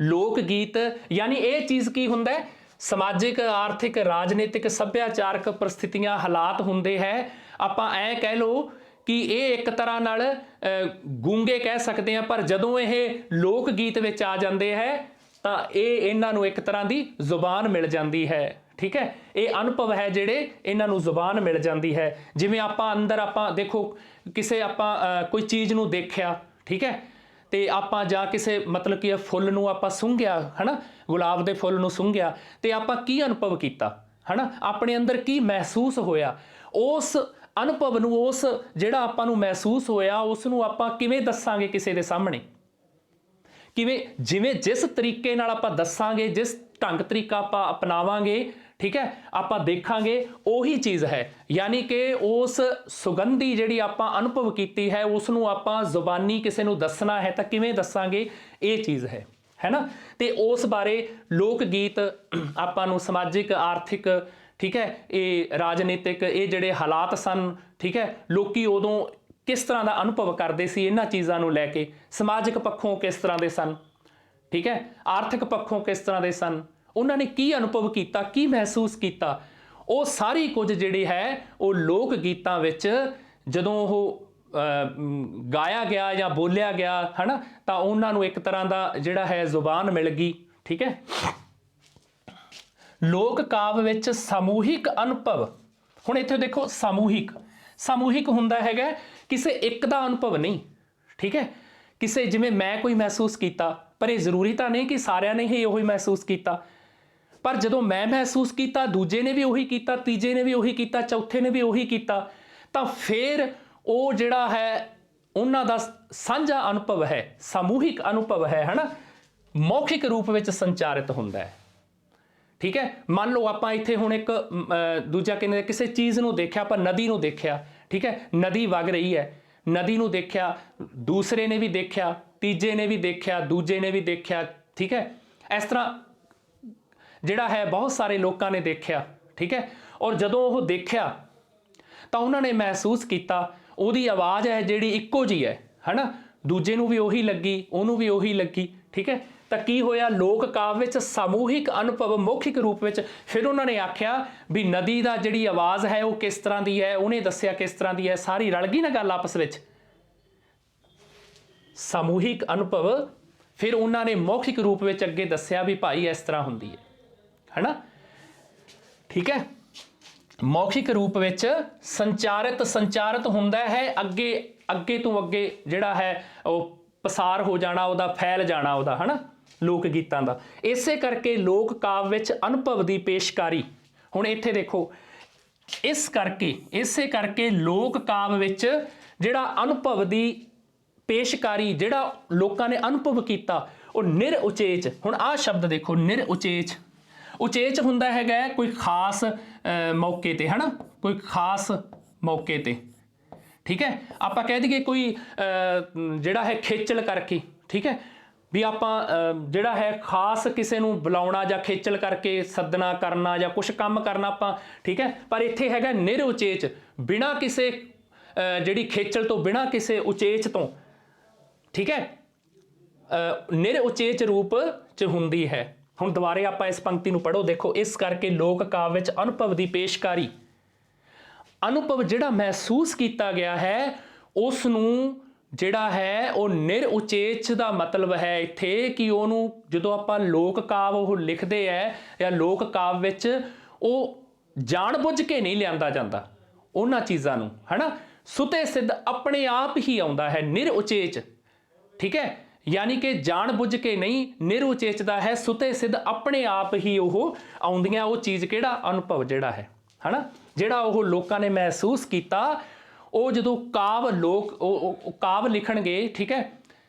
ਲੋਕ ਗੀਤ ਯਾਨੀ ਇਹ ਚੀਜ਼ ਕੀ ਹੁੰਦਾ ਹੈ, ਸਮਾਜਿਕ, ਆਰਥਿਕ, ਰਾਜਨੀਤਿਕ, ਸੱਭਿਆਚਾਰਕ ਪਰਿਸਥਿਤੀਆਂ, ਹਾਲਾਤ ਹੁੰਦੇ ਹੈ। ਆਪਾਂ ਐਂ ਕਹਿ ਲਓ ਕਿ ਇਹ ਇੱਕ ਤਰ੍ਹਾਂ ਨਾਲ ਗੂੰਗੇ ਕਹਿ ਸਕਦੇ ਹਾਂ, ਪਰ ਜਦੋਂ ਇਹ ਲੋਕ ਗੀਤ ਵਿੱਚ ਆ ਜਾਂਦੇ ਹੈ ਤਾਂ ਇਹ ਇਹਨਾਂ ਨੂੰ ਇੱਕ ਤਰ੍ਹਾਂ ਦੀ ਜ਼ੁਬਾਨ ਮਿਲ ਜਾਂਦੀ ਹੈ। ਠੀਕ ਹੈ। ਇਹ ਅਨੁਭਵ ਹੈ ਜਿਹੜੇ ਇਹਨਾਂ ਨੂੰ ਜ਼ੁਬਾਨ ਮਿਲ ਜਾਂਦੀ ਹੈ। ਜਿਵੇਂ ਆਪਾਂ ਅੰਦਰ ਆਪਾਂ ਦੇਖੋ ਕਿਸੇ ਆਪਾਂ ਕੋਈ ਚੀਜ਼ ਨੂੰ ਦੇਖਿਆ, ਠੀਕ ਹੈ, ਤੇ ਆਪਾਂ ਜਾਂ ਕਿਸੇ ਮਤਲਬ ਕਿ ਫੁੱਲ ਨੂੰ ਆਪਾਂ ਸੁੰਘਿਆ, ਹੈ ਨਾ, ਗੁਲਾਬ ਦੇ ਫੁੱਲ ਨੂੰ ਸੁੰਘਿਆ, ਤੇ ਆਪਾਂ ਕੀ ਅਨੁਭਵ ਕੀਤਾ, ਹੈ ਨਾ, ਆਪਣੇ ਅੰਦਰ ਕੀ ਮਹਿਸੂਸ ਹੋਇਆ, ਉਸ ਅਨੁਭਵ ਨੂੰ, ਉਸ ਜਿਹੜਾ ਆਪਾਂ ਨੂੰ ਮਹਿਸੂਸ ਹੋਇਆ ਉਸ ਨੂੰ ਆਪਾਂ ਕਿਵੇਂ ਦੱਸਾਂਗੇ ਕਿਸੇ ਦੇ ਸਾਹਮਣੇ, ਕਿਵੇਂ, ਜਿਵੇਂ ਜਿਸ ਤਰੀਕੇ ਨਾਲ ਆਪਾਂ ਦੱਸਾਂਗੇ, ਜਿਸ ਢੰਗ ਤਰੀਕਾ ਆਪਾਂ ਅਪਣਾਵਾਂਗੇ, ਠੀਕ ਹੈ, ਆਪਾਂ ਦੇਖਾਂਗੇ, ਉਹੀ ਚੀਜ਼ ਹੈ। ਯਾਨੀ ਕਿ ਉਸ ਸੁਗੰਧੀ ਜਿਹੜੀ ਆਪਾਂ ਅਨੁਭਵ ਕੀਤੀ ਹੈ ਉਸ ਨੂੰ ਆਪਾਂ ਜ਼ੁਬਾਨੀ ਕਿਸੇ ਨੂੰ ਦੱਸਣਾ ਹੈ ਤਾਂ ਕਿਵੇਂ ਦੱਸਾਂਗੇ, ਇਹ ਚੀਜ਼ ਹੈ ਨਾ। ਤੇ ਉਸ ਬਾਰੇ ਲੋਕ ਗੀਤ ਆਪਾਂ ਨੂੰ ਸਮਾਜਿਕ, ਆਰਥਿਕ, ਠੀਕ ਹੈ, ਇਹ ਰਾਜਨੀਤਿਕ, ਇਹ ਜਿਹੜੇ ਹਾਲਾਤ ਸਨ, ਠੀਕ ਹੈ, ਲੋਕੀ ਉਦੋਂ ਕਿਸ ਤਰ੍ਹਾਂ ਦਾ ਅਨੁਭਵ ਕਰਦੇ ਸੀ ਇਹਨਾਂ ਚੀਜ਼ਾਂ ਨੂੰ ਲੈ ਕੇ, ਸਮਾਜਿਕ ਪੱਖੋਂ ਕਿਸ ਤਰ੍ਹਾਂ ਦੇ ਸਨ, ਠੀਕ ਹੈ, ਆਰਥਿਕ ਪੱਖੋਂ ਕਿਸ ਤਰ੍ਹਾਂ ਦੇ ਸਨ, ਉਹਨਾਂ ਨੇ ਕੀ ਅਨੁਭਵ ਕੀਤਾ, ਕੀ ਮਹਿਸੂਸ ਕੀਤਾ, ਉਹ ਸਾਰੀ ਕੁਝ ਜਿਹੜੀ ਹੈ ਉਹ ਲੋਕ ਗੀਤਾਂ ਵਿੱਚ ਜਦੋਂ ਉਹ ਗਾਇਆ ਗਿਆ ਜਾਂ ਬੋਲਿਆ ਗਿਆ, ਹੈ ਨਾ, ਤਾਂ ਉਹਨਾਂ ਨੂੰ ਇੱਕ ਤਰ੍ਹਾਂ ਦਾ ਜਿਹੜਾ ਹੈ ਜ਼ੁਬਾਨ ਮਿਲ ਗਈ। ਠੀਕ ਹੈ। ਲੋਕ ਕਾਵਿ ਵਿੱਚ ਸਮੂਹਿਕ ਅਨੁਭਵ, ਹੁਣ ਇੱਥੇ ਦੇਖੋ ਸਮੂਹਿਕ, ਸਮੂਹਿਕ ਹੁੰਦਾ ਹੈਗਾ ਕਿਸੇ ਇੱਕ ਦਾ ਅਨੁਭਵ ਨਹੀਂ, ਠੀਕ ਹੈ, ਕਿਸੇ ਜਿਵੇਂ ਮੈਂ ਕੋਈ ਮਹਿਸੂਸ ਕੀਤਾ, ਪਰ ਇਹ ਜ਼ਰੂਰੀ ਤਾਂ ਨਹੀਂ ਕਿ ਸਾਰਿਆਂ ਨੇ ਹੀ ਉਹੀ ਮਹਿਸੂਸ ਕੀਤਾ, ਪਰ ਜਦੋਂ ਮੈਂ ਮਹਿਸੂਸ ਕੀਤਾ ਦੂਜੇ ਨੇ ਵੀ ਉਹੀ ਕੀਤਾ, ਤੀਜੇ ਨੇ ਵੀ ਉਹੀ ਕੀਤਾ, ਚੌਥੇ ਨੇ ਵੀ ਉਹੀ ਕੀਤਾ, ਤਾਂ ਫਿਰ ਉਹ ਜਿਹੜਾ ਹੈ ਉਹਨਾਂ ਦਾ ਸਾਂਝਾ ਅਨੁਭਵ ਹੈ, ਸਮੂਹਿਕ ਅਨੁਭਵ ਹੈ ਨਾ, ਮੌਖਿਕ ਰੂਪ ਵਿੱਚ ਸੰਚਾਰਿਤ ਹੁੰਦਾ ਹੈ। ਠੀਕ ਹੈ। ਮੰਨ ਲਓ ਆਪਾਂ ਇੱਥੇ ਹੁਣ ਇੱਕ ਦੂਜਾ ਕਹਿੰਦੇ ਕਿਸੇ ਚੀਜ਼ ਨੂੰ ਦੇਖਿਆ, ਆਪਾਂ ਨਦੀ ਨੂੰ ਦੇਖਿਆ, ਠੀਕ ਹੈ, ਨਦੀ ਵਗ ਰਹੀ ਹੈ, ਨਦੀ ਨੂੰ ਦੇਖਿਆ, ਦੂਸਰੇ ਨੇ ਵੀ ਦੇਖਿਆ, ਤੀਜੇ ਨੇ ਵੀ ਦੇਖਿਆ, ਦੂਜੇ ਨੇ ਵੀ ਦੇਖਿਆ, ਠੀਕ ਹੈ, ਇਸ ਤਰ੍ਹਾਂ ਜਿਹੜਾ ਹੈ ਬਹੁਤ ਸਾਰੇ ਲੋਕਾਂ ਨੇ ਦੇਖਿਆ, ਠੀਕ ਹੈ, ਔਰ ਜਦੋਂ ਉਹ ਦੇਖਿਆ ਤਾਂ ਉਹਨਾਂ ਨੇ ਮਹਿਸੂਸ ਕੀਤਾ ਉਹਦੀ ਆਵਾਜ਼ ਹੈ ਜਿਹੜੀ ਇੱਕੋ ਜਿਹੀ ਹੈ ਨਾ, ਦੂਜੇ ਨੂੰ ਵੀ ਉਹੀ ਲੱਗੀ, ਉਹਨੂੰ ਵੀ ਉਹੀ ਲੱਗੀ, ਠੀਕ ਹੈ, ਤਾਂ ਕੀ ਹੋਇਆ, ਲੋਕ ਕਾਵਿ ਵਿੱਚ ਸਮੂਹਿਕ ਅਨੁਭਵ ਮੌਖਿਕ ਰੂਪ ਵਿੱਚ, ਫਿਰ ਉਹਨਾਂ ਨੇ ਆਖਿਆ ਵੀ ਨਦੀ ਦਾ ਜਿਹੜੀ ਆਵਾਜ਼ ਹੈ ਉਹ ਕਿਸ ਤਰ੍ਹਾਂ ਦੀ ਹੈ, ਉਹਨੇ ਦੱਸਿਆ ਕਿਸ ਤਰ੍ਹਾਂ ਦੀ ਹੈ, ਸਾਰੀ ਰਲ ਗਈ ਨਾ ਗੱਲ ਆਪਸ ਵਿੱਚ, ਸਮੂਹਿਕ ਅਨੁਭਵ, ਫਿਰ ਉਹਨਾਂ ਨੇ ਮੌਖਿਕ ਰੂਪ ਵਿੱਚ ਅੱਗੇ ਦੱਸਿਆ ਵੀ ਭਾਈ ਇਸ ਤਰ੍ਹਾਂ ਹੁੰਦੀ ਹੈ ਨਾ, ਠੀਕ ਹੈ। ਮੌਖਿਕ ਰੂਪ ਵਿੱਚ ਸੰਚਾਰਿਤ ਹੁੰਦਾ ਹੈ, ਅੱਗੇ ਤੋਂ ਅੱਗੇ ਜਿਹੜਾ ਹੈ ਉਹ ਪਸਾਰ ਹੋ ਜਾਣਾ, ਉਹਦਾ ਫੈਲ ਜਾਣਾ ਉਹਦਾ, ਹਨਾ, ਲੋਕ ਗੀਤਾਂ ਦਾ। ਇਸੇ ਕਰਕੇ ਲੋਕ ਕਾਵਿ ਵਿੱਚ ਅਨੁਭਵ ਦੀ ਪੇਸ਼ਕਾਰੀ, ਹੁਣ ਇੱਥੇ ਦੇਖੋ, ਇਸੇ ਕਰਕੇ ਲੋਕ ਕਾਵਿ ਵਿੱਚ ਜਿਹੜਾ ਅਨੁਭਵ ਦੀ ਪੇਸ਼ਕਾਰੀ, ਜਿਹੜਾ ਲੋਕਾਂ ਨੇ ਅਨੁਭਵ ਕੀਤਾ, ਉਹ ਨਿਰਉਚੇਚ। ਹੁਣ ਆਹ ਸ਼ਬਦ ਦੇਖੋ, ਨਿਰਉਚੇਚ। ਉਚੇਚ ਹੁੰਦਾ ਹੈਗਾ ਕੋਈ ਖਾਸ ਮੌਕੇ ਤੇ, ਹਨਾ, ਕੋਈ ਖਾਸ ਮੌਕੇ ਤੇ, ਠੀਕ ਹੈ। ਆਪਾਂ ਕਹਿ ਦਈਏ ਕੋਈ ਜਿਹੜਾ ਹੈ ਖੇਚਲ ਕਰਕੇ, ਠੀਕ ਹੈ, ਵੀ ਆਪਾਂ ਜਿਹੜਾ ਹੈ ਖਾਸ ਕਿਸੇ ਨੂੰ ਬੁਲਾਉਣਾ ਜਾਂ ਖੇਚਲ ਕਰਕੇ ਸੱਦਣਾ ਕਰਨਾ ਜਾਂ ਕੁਝ ਕੰਮ ਕਰਨਾ ਆਪਾਂ, ਠੀਕ ਹੈ। ਪਰ ਇੱਥੇ ਹੈਗਾ ਨਿਰਉਚੇਚ, ਬਿਨਾਂ ਕਿਸੇ ਜਿਹੜੀ ਖੇਚਲ ਤੋਂ, ਬਿਨਾਂ ਕਿਸੇ ਉਚੇਚ ਤੋਂ, ਠੀਕ ਹੈ, ਨਿਰਉਚੇਚ ਰੂਪ 'ਚ ਹੁੰਦੀ ਹੈ। ਹੁਣ ਦੁਬਾਰੇ ਆਪਾਂ ਇਸ ਪੰਕਤੀ ਨੂੰ ਪੜ੍ਹੋ, ਦੇਖੋ, ਇਸ ਕਰਕੇ ਲੋਕ ਕਾਵਿ ਵਿੱਚ ਅਨੁਭਵ ਦੀ ਪੇਸ਼ਕਾਰੀ, ਅਨੁਭਵ ਜਿਹੜਾ ਮਹਿਸੂਸ ਕੀਤਾ ਗਿਆ ਹੈ ਉਸ ਨੂੰ ਜਿਹੜਾ ਹੈ ਉਹ ਨਿਰਉਚੇਚ ਦਾ ਮਤਲਬ ਹੈ ਇੱਥੇ ਕਿ ਉਹਨੂੰ ਜਦੋਂ ਆਪਾਂ ਲੋਕ ਕਾਵਿ ਉਹ ਲਿਖਦੇ ਹੈ ਜਾਂ ਲੋਕ ਕਾਵਿ ਵਿੱਚ ਉਹ ਜਾਣਬੁੱਝ ਕੇ ਨਹੀਂ ਲਿਆਂਦਾ ਜਾਂਦਾ ਉਹਨਾਂ ਚੀਜ਼ਾਂ ਨੂੰ, ਹਨਾ। ਸੁਤੇ ਸਿੱਧ ਆਪਣੇ ਆਪ ਹੀ ਆਉਂਦਾ ਹੈ, ਨਿਰਉਚੇਚ, ਠੀਕ ਹੈ। ਯਾਨੀ ਕਿ ਜਾਣਬੁੱਝ ਕੇ ਨਹੀਂ, ਨਿਰਉਚੇਚ ਦਾ ਹੈ, ਸੁਤੇ ਸਿੱਧ ਆਪਣੇ ਆਪ ਹੀ ਉਹ ਆਉਂਦੀਆਂ, ਉਹ ਚੀਜ਼ ਕਿਹੜਾ, ਅਨੁਭਵ ਜਿਹੜਾ ਹੈ, ਹਨਾ, ਜਿਹੜਾ ਉਹ ਲੋਕਾਂ ਨੇ ਮਹਿਸੂਸ ਕੀਤਾ। ਉਹ ਜਦੋਂ ਉਹ ਕਾਵਿ ਲਿਖਣਗੇ, ਠੀਕ ਹੈ,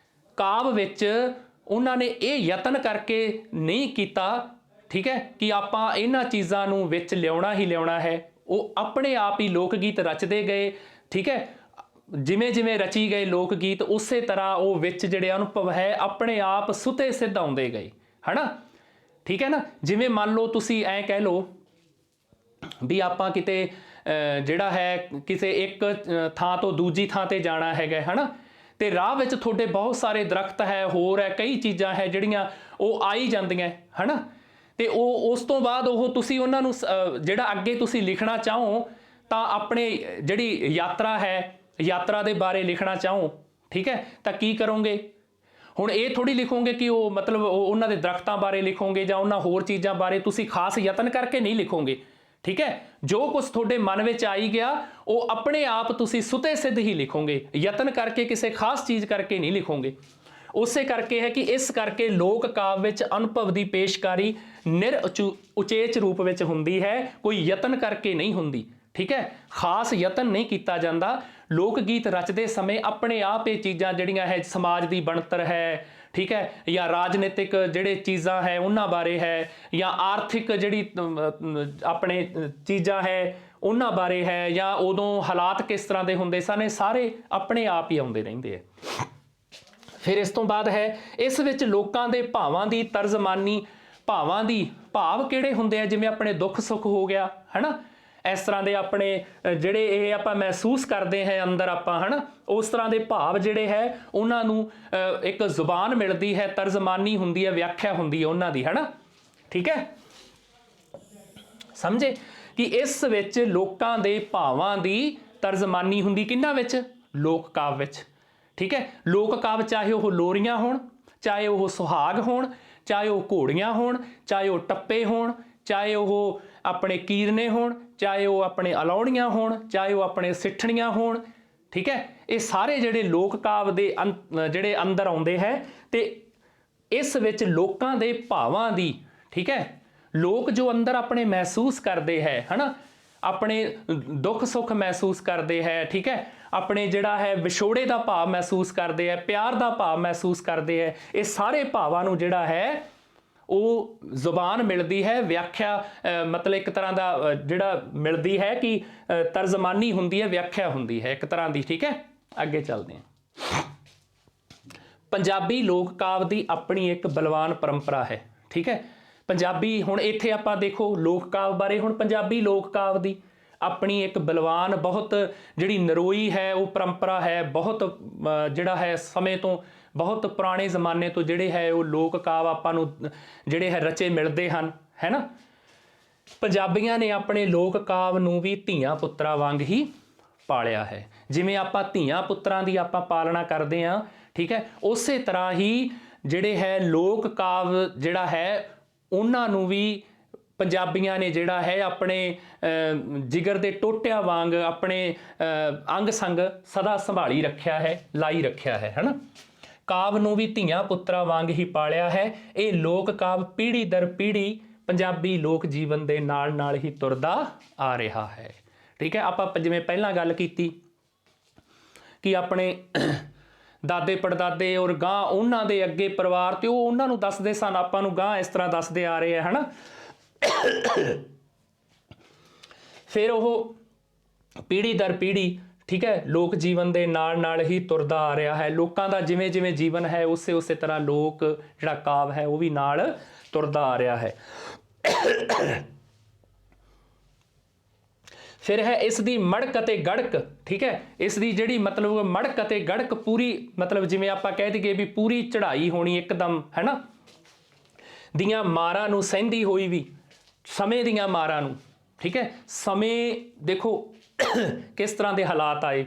ਕਾਵਿ ਵਿੱਚ ਉਹਨਾਂ ਨੇ ਇਹ ਯਤਨ ਕਰਕੇ ਨਹੀਂ ਕੀਤਾ, ਠੀਕ ਹੈ, ਕਿ ਆਪਾਂ ਇਹਨਾਂ ਚੀਜ਼ਾਂ ਨੂੰ ਵਿੱਚ ਲਿਆਉਣਾ ਹੀ ਲਿਆਉਣਾ ਹੈ। ਉਹ ਆਪਣੇ ਆਪ ਹੀ ਲੋਕ ਗੀਤ ਰਚਦੇ ਗਏ, ਠੀਕ ਹੈ। ਜਿਵੇਂ ਜਿਵੇਂ ਰਚੀ ਗਏ ਲੋਕ ਗੀਤ ਉਸੇ ਤਰ੍ਹਾਂ ਉਹ ਵਿੱਚ ਜਿਹੜੇ ਅਨੁਭਵ ਹੈ ਆਪਣੇ ਆਪ ਸੁਤੇ ਸਿੱਧ ਆਉਂਦੇ ਗਏ, ਹਨਾ, ਠੀਕ ਹੈ ਨਾ। ਜਿਵੇਂ ਮੰਨ ਲਓ ਤੁਸੀਂ ਐਂ ਕਹਿ ਲਓ ਵੀ ਆਪਾਂ ਕਿਤੇ ਜਿਹੜਾ ਹੈ ਕਿਸੇ ਇੱਕ ਥਾਂ ਤੋਂ ਦੂਜੀ ਥਾਂ ਤੇ ਜਾਣਾ ਹੈਗਾ, ਹਨਾ, ਤੇ ਰਾਹ ਵਿੱਚ ਤੁਹਾਡੇ ਬਹੁਤ ਸਾਰੇ ਦਰਖਤ ਹੈ, ਹੋਰ ਹੈ, ਕਈ ਚੀਜ਼ਾਂ ਹੈ ਜਿਹੜੀਆਂ ਉਹ ਆਈ ਜਾਂਦੀਆਂ, ਹਨਾ, ਤੇ ਉਹ ਉਸ ਤੋਂ ਬਾਅਦ ਉਹ ਤੁਸੀਂ ਉਹਨਾਂ ਨੂੰ ਜਿਹੜਾ ਅੱਗੇ ਤੁਸੀਂ ਲਿਖਣਾ ਚਾਹੋ ਤਾਂ ਆਪਣੇ ਜਿਹੜੀ ਯਾਤਰਾ ਹੈ, ਯਾਤਰਾ ਦੇ ਬਾਰੇ ਲਿਖਣਾ ਚਾਹੋ, ਠੀਕ ਹੈ, ਤਾਂ ਕੀ ਕਰੋਗੇ? ਹੁਣ ਇਹ ਥੋੜੀ ਲਿਖੋਗੇ ਕਿ ਉਹ ਮਤਲਬ ਉਹਨਾਂ ਦੇ ਦਰਖਤਾਂ ਬਾਰੇ ਲਿਖੋਗੇ ਜਾਂ ਉਹਨਾਂ ਹੋਰ ਚੀਜ਼ਾਂ ਬਾਰੇ, ਤੁਸੀਂ ਖਾਸ ਯਤਨ ਕਰਕੇ ਨਹੀਂ ਲਿਖੋਗੇ, ਠੀਕ ਹੈ। ਜੋ ਕੁਝ ਤੁਹਾਡੇ ਮਨ ਵਿੱਚ ਆਈ ਗਿਆ ਉਹ ਆਪਣੇ ਆਪ ਤੁਸੀਂ ਸੁਤੇ ਸਿੱਧ ਹੀ ਲਿਖੋਗੇ, ਯਤਨ ਕਰਕੇ ਕਿਸੇ ਖਾਸ ਚੀਜ਼ ਕਰਕੇ ਨਹੀਂ ਲਿਖੋਗੇ। ਉਸੇ ਕਰਕੇ ਹੈ ਕਿ ਇਸ ਕਰਕੇ ਲੋਕ ਕਾਵਿ ਵਿੱਚ ਅਨੁਭਵ ਦੀ ਪੇਸ਼ਕਾਰੀ ਨਿਰਉਚੇਚ ਰੂਪ ਵਿੱਚ ਹੁੰਦੀ ਹੈ, ਕੋਈ ਯਤਨ ਕਰਕੇ ਨਹੀਂ ਹੁੰਦੀ, ਠੀਕ ਹੈ, ਖਾਸ ਯਤਨ ਨਹੀਂ ਕੀਤਾ ਜਾਂਦਾ। ਲੋਕ ਗੀਤ ਰਚਦੇ ਸਮੇਂ ਆਪਣੇ ਆਪ ਇਹ ਚੀਜ਼ਾਂ ਜਿਹੜੀਆਂ ਹੈ, ਸਮਾਜ ਦੀ ਬਣਤਰ ਹੈ, ਠੀਕ ਹੈ, ਜਾਂ ਰਾਜਨੀਤਿਕ ਜਿਹੜੇ ਚੀਜ਼ਾਂ ਹੈ ਉਹਨਾਂ ਬਾਰੇ ਹੈ, ਜਾਂ ਆਰਥਿਕ ਜਿਹੜੀ ਆਪਣੇ ਚੀਜ਼ਾਂ ਹੈ ਉਹਨਾਂ ਬਾਰੇ ਹੈ, ਜਾਂ ਉਦੋਂ ਹਾਲਾਤ ਕਿਸ ਤਰ੍ਹਾਂ ਦੇ ਹੁੰਦੇ ਸਨ, ਇਹ ਸਾਰੇ ਆਪਣੇ ਆਪ ਹੀ ਆਉਂਦੇ ਰਹਿੰਦੇ ਹੈ। ਫਿਰ ਇਸ ਤੋਂ ਬਾਅਦ ਹੈ ਇਸ ਵਿੱਚ ਲੋਕਾਂ ਦੇ ਭਾਵਾਂ ਦੀ ਤਰਜਮਾਨੀ, ਭਾਵ ਕਿਹੜੇ ਹੁੰਦੇ ਆ, ਜਿਵੇਂ ਆਪਣੇ ਦੁੱਖ ਸੁੱਖ ਹੋ ਗਿਆ, ਹਨਾ, ਇਸ ਤਰ੍ਹਾਂ ਦੇ ਆਪਣੇ ਜਿਹੜੇ ਇਹ ਆਪਾਂ ਮਹਿਸੂਸ ਕਰਦੇ ਹਾਂ ਅੰਦਰ ਆਪਾਂ, ਹਨਾ, ਉਸ ਤਰ੍ਹਾਂ ਦੇ ਭਾਵ ਜਿਹੜੇ ਹੈ ਉਹਨਾਂ ਨੂੰ ਇੱਕ ਜ਼ੁਬਾਨ ਮਿਲਦੀ ਹੈ, ਤਰਜਮਾਨੀ ਹੁੰਦੀ ਹੈ, ਵਿਆਖਿਆ ਹੁੰਦੀ ਹੈ ਉਹਨਾਂ ਦੀ, ਹਨਾ, ਠੀਕ ਹੈ। ਸਮਝੇ ਕਿ ਇਸ ਵਿੱਚ ਲੋਕਾਂ ਦੇ ਭਾਵਾਂ ਦੀ ਤਰਜਮਾਨੀ ਹੁੰਦੀ, ਕਿਹਨਾਂ ਵਿੱਚ? ਲੋਕ ਕਾਵਿ ਵਿੱਚ, ਠੀਕ ਹੈ। ਲੋਕ ਕਾਵਿ ਚਾਹੇ ਉਹ ਲੋਰੀਆਂ ਹੋਣ, ਚਾਹੇ ਉਹ ਸੁਹਾਗ ਹੋਣ, ਚਾਹੇ ਉਹ ਘੋੜੀਆਂ ਹੋਣ, ਚਾਹੇ ਉਹ ਟੱਪੇ ਹੋਣ, ਚਾਹੇ ਉਹ ਆਪਣੇ ਕੀਰਨੇ ਹੋਣ, ਚਾਹੇ ਉਹ ਆਪਣੇ ਅਲਾਉਣੀਆਂ ਹੋਣ, ਚਾਹੇ ਉਹ ਆਪਣੇ ਸਿੱਠਣੀਆਂ ਹੋਣ, ਠੀਕ ਹੈ। ਇਹ ਸਾਰੇ ਜਿਹੜੇ ਲੋਕ ਕਾਵਿ ਦੇ ਜਿਹੜੇ ਅੰਦਰ ਆਉਂਦੇ ਹੈ, ਤੇ ਇਸ ਵਿੱਚ ਲੋਕਾਂ ਦੇ ਭਾਵਾਂ ਦੀ, ਠੀਕ ਹੈ, ਲੋਕ ਜੋ ਅੰਦਰ ਆਪਣੇ ਮਹਿਸੂਸ ਕਰਦੇ ਹੈ, ਹਨਾ, ਆਪਣੇ ਦੁੱਖ ਸੁੱਖ ਮਹਿਸੂਸ ਕਰਦੇ ਹੈ, ਠੀਕ ਹੈ, ਆਪਣੇ ਜਿਹੜਾ ਹੈ ਵਿਛੋੜੇ ਦਾ ਭਾਵ ਮਹਿਸੂਸ ਕਰਦੇ ਹੈ, ਪਿਆਰ ਦਾ ਭਾਵ ਮਹਿਸੂਸ ਕਰਦੇ ਹੈ, ਇਹ ਸਾਰੇ ਭਾਵਾਂ ਨੂੰ ਜਿਹੜਾ ਹੈ ਉਹ ਜ਼ੁਬਾਨ ਮਿਲਦੀ ਹੈ, ਵਿਆਖਿਆ ਮਤਲਬ ਇੱਕ ਤਰ੍ਹਾਂ ਦਾ ਜਿਹੜਾ ਮਿਲਦੀ ਹੈ ਕਿ ਤਰਜਮਾਨੀ ਹੁੰਦੀ ਹੈ, ਵਿਆਖਿਆ ਹੁੰਦੀ ਹੈ ਇੱਕ ਤਰ੍ਹਾਂ ਦੀ, ਠੀਕ ਹੈ। ਅੱਗੇ ਚੱਲਦੇ ਹਾਂ। ਪੰਜਾਬੀ ਲੋਕ ਕਾਵਿ ਦੀ ਆਪਣੀ ਇੱਕ ਬਲਵਾਨ ਪਰੰਪਰਾ ਹੈ, ਠੀਕ ਹੈ। ਪੰਜਾਬੀ, ਹੁਣ ਇੱਥੇ ਆਪਾਂ ਦੇਖੋ ਲੋਕ ਕਾਵਿ ਬਾਰੇ, ਹੁਣ ਪੰਜਾਬੀ ਲੋਕ ਕਾਵਿ ਦੀ ਆਪਣੀ ਇੱਕ ਬਲਵਾਨ, ਬਹੁਤ ਜਿਹੜੀ ਨਰੋਈ ਹੈ ਉਹ ਪਰੰਪਰਾ ਹੈ, ਬਹੁਤ ਜਿਹੜਾ ਹੈ ਸਮੇਂ ਤੋਂ, ਬਹੁਤ ਪੁਰਾਣੇ ਜ਼ਮਾਨੇ ਤੋਂ ਜਿਹੜੇ ਹੈ ਉਹ ਲੋਕ ਕਾਵਿ ਆਪਾਂ ਨੂੰ ਜਿਹੜੇ ਹੈ ਰਚੇ ਮਿਲਦੇ ਹਨ, ਹੈ ਨਾ। ਪੰਜਾਬੀਆਂ ਨੇ ਆਪਣੇ ਲੋਕ ਕਾਵਿ ਨੂੰ ਵੀ ਧੀਆਂ ਪੁੱਤਰਾਂ ਵਾਂਗ ਹੀ ਪਾਲਿਆ ਹੈ। ਜਿਵੇਂ ਆਪਾਂ ਧੀਆਂ ਪੁੱਤਰਾਂ ਦੀ ਆਪਾਂ ਪਾਲਣਾ ਕਰਦੇ ਹਾਂ, ਠੀਕ ਹੈ, ਉਸੇ ਤਰ੍ਹਾਂ ਹੀ ਜਿਹੜੇ ਹੈ ਲੋਕ ਕਾਵਿ ਜਿਹੜਾ ਹੈ ਉਹਨਾਂ ਨੂੰ ਵੀ ਪੰਜਾਬੀਆਂ ਨੇ ਜਿਹੜਾ ਹੈ ਆਪਣੇ ਜਿਗਰ ਦੇ ਟੋਟਿਆਂ ਵਾਂਗ ਆਪਣੇ ਅੰਗ ਸੰਗ ਸਦਾ ਸੰਭਾਲੀ ਰੱਖਿਆ ਹੈ, ਲਾਈ ਰੱਖਿਆ ਹੈ ਹਨਾ। ਕਾਵ ਨੂੰ ਵੀ ਧੀਆਂ ਪੁੱਤਰਾਂ ਵਾਂਗ ਹੀ ਪਾਲਿਆ ਹੈ। ਇਹ ਲੋਕ ਕਾਵ ਪੀੜ੍ਹੀ ਦਰ ਪੀੜ੍ਹੀ ਪੰਜਾਬੀ ਲੋਕ ਜੀਵਨ ਦੇ ਨਾਲ ਹੀ ਤੁਰਦਾ ਆ ਰਿਹਾ ਹੈ। ਠੀਕ ਹੈ, ਆਪਾਂ ਜਿਵੇਂ ਪਹਿਲਾਂ ਗੱਲ ਕੀਤੀ ਕਿ ਆਪਣੇ ਦਾਦੇ ਪੜਦਾਦੇ ਔਰ ਗਾਂ ਉਹਨਾਂ ਦੇ ਅੱਗੇ ਪਰਿਵਾਰ ਤੇ ਉਹ ਉਹਨਾਂ ਨੂੰ ਦੱਸਦੇ ਸਨ, ਆਪਾਂ ਨੂੰ ਗਾਂ ਇਸ ਤਰ੍ਹਾਂ ਦੱਸਦੇ ਆ ਰਹੇ ਆ ਹਨਾ। ਫਿਰ ਉਹ ਪੀੜ੍ਹੀ ਦਰ ਪੀੜ੍ਹੀ ਠੀਕ ਹੈ ਲੋਕ ਜੀਵਨ ਦੇ ਨਾਲ ਹੀ ਤੁਰਦਾ ਆ ਰਿਹਾ ਹੈ। ਲੋਕਾਂ ਦਾ ਜਿਵੇਂ ਜਿਵੇਂ ਜੀਵਨ ਹੈ ਉਸੇ ਤਰ੍ਹਾਂ ਲੋਕ ਜਿਹੜਾ ਕਾਵ ਹੈ ਉਹ ਵੀ ਨਾਲ ਤੁਰਦਾ ਆ ਰਿਹਾ ਹੈ। ਫਿਰ ਹੈ ਇਸ ਦੀ ਮੜਕ ਅਤੇ ਗੜਕ। ਠੀਕ ਹੈ, ਇਸ ਦੀ ਜਿਹੜੀ ਮਤਲਬ ਮੜਕ ਅਤੇ ਗੜਕ ਪੂਰੀ ਮਤਲਬ ਜਿਵੇਂ ਆਪਾਂ ਕਹਿ ਦਈਏ ਵੀ ਪੂਰੀ ਚੜ੍ਹਾਈ ਹੋਣੀ ਇੱਕਦਮ ਹੈ ਨਾ, ਦੀਆਂ ਮਾਰਾਂ ਨੂੰ ਸਹਿੰਦੀ ਹੋਈ ਵੀ, ਸਮੇਂ ਦੀਆਂ ਮਾਰਾਂ ਨੂੰ। ਠੀਕ ਹੈ, ਸਮੇਂ ਦੇਖੋ ਕਿਸ ਤਰ੍ਹਾਂ ਦੇ ਹਾਲਾਤ ਆਏ,